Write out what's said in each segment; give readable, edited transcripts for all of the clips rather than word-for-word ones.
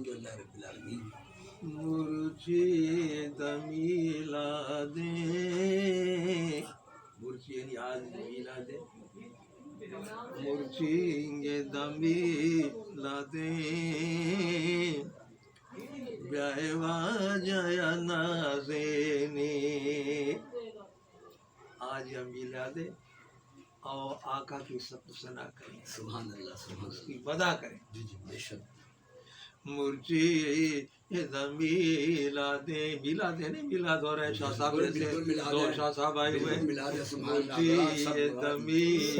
الحمدللہ رب العالمین. مرشد میلاد مرشد یعنی آج میلاد مرشد میلاد بیائے واجہ نازنی. آج ہم میلاد اور آقا کی ثنا کریں, سبحان اللہ سبحان اس اللہ. کی مدح کریں. جی جی بے شک. مرشد میلاد میلاد ہے نا, میلاد ہو رہا ہے. شاہ صاحب جیسے دو شاہ صاحب آئے ہوئے. مرشد میلاد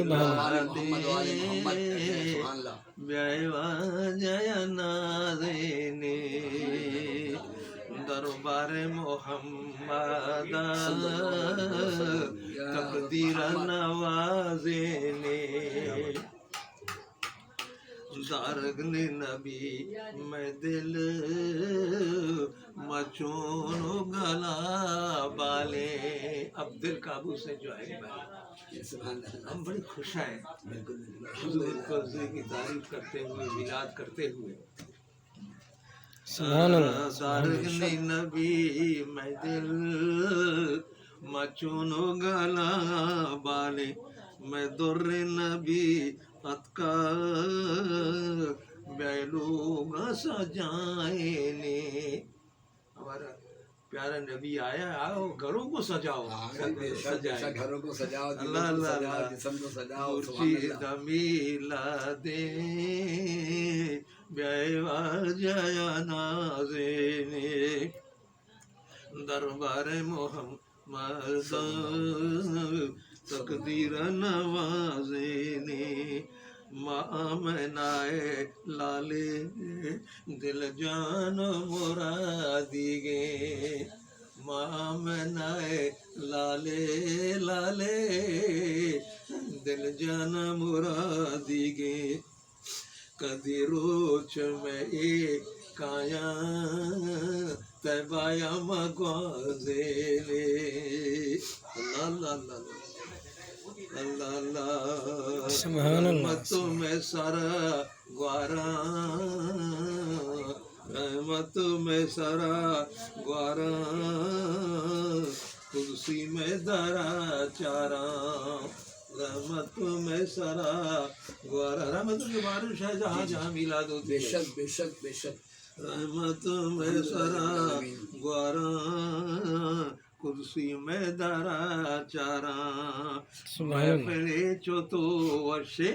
بیائے واجہ نازنی دربار محمد تقدیر نوازنے دارگن نبی میں دل مچون گلا بالے. اب دل قابو سے جو ہے ہم بڑی خوش ہیں حضور کی تعریف کرتے ہوئے, میلاد کرتے ہوئے. دارگن نبی میں دل مچون گلا بالے میں در نبی اتکا بیلوگا سجائنے. ہمارا پیارا نبی آیا, آؤ گھروں کو سجاؤ, گھروں کو سجاؤ, اللہ اللہ جسم کو سجاؤ. مرشد میلاد بیائے واجہ نازنی دربار محمد تقدیر نوازنے آمنائے لالے دل جان مرادی گے. آمنائے لالے لالے دل جان مرادی گے. کدی روچ میں کایا تیبایا مگوازیلے. اللہ اللہ اللہ اللہ سبحان اللہ. رحمتوں میں سارا گوارا رحمتوں میں سارا گوارا قدسی میں درا چارا. رحمتوں میں سارا گوارا, رحمتوں کی بارش ہے جہاں جہاں میلاد ہوتی بے ہے. شک بے شک بے شک. رحمتوں میں سارا گوارا قدسی میں درا چارا. محفل چوتو ورشے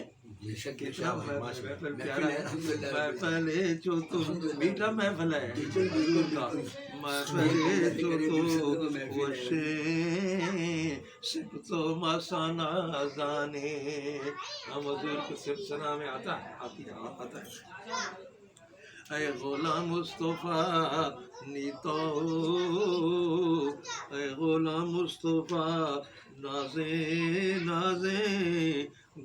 محفل چوتو میٹھا محفل ہے. محفل چوتو ورشے سبتو مسانا زانے. ہم حضور کے سلسلہ میں آتا ہے اے غلام مصطفیٰ نیتو, اے غلام مصطفیٰ نازے نازے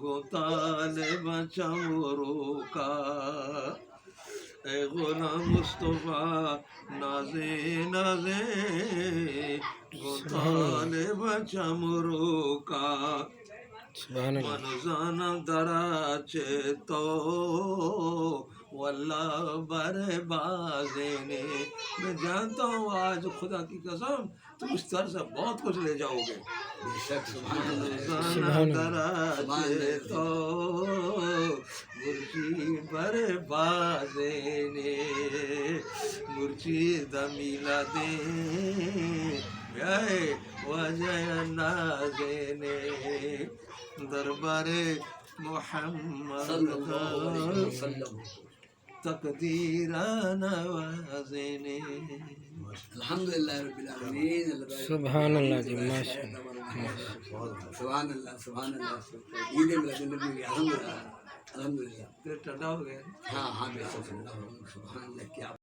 گوتال بچمرو کا. اے غلام مصطفیٰ نازے نازے گوتال بچمرو کا. منزانا درا چیتو واللہ بر بازینے. میں جانتا ہوں آج خدا کی قسم تم اس طرح سے بہت کچھ لے جاؤ گے. منزانا درا چیتو مرشد بر بازینے مرشد میلاد بیائے واجہ نازنی دربار محمد تقدیر نوازنے. الحمدللہ رب العالمین. سبحان اللہ جی, ماشاء اللہ. سبحان اللہ سبحان اللہ. عید میلاد النبی الحمدللہ الحمدللہ. پھر ٹھنڈا ہو گیا. ہاں ہاں بے شک. سبحان اللہ. کیا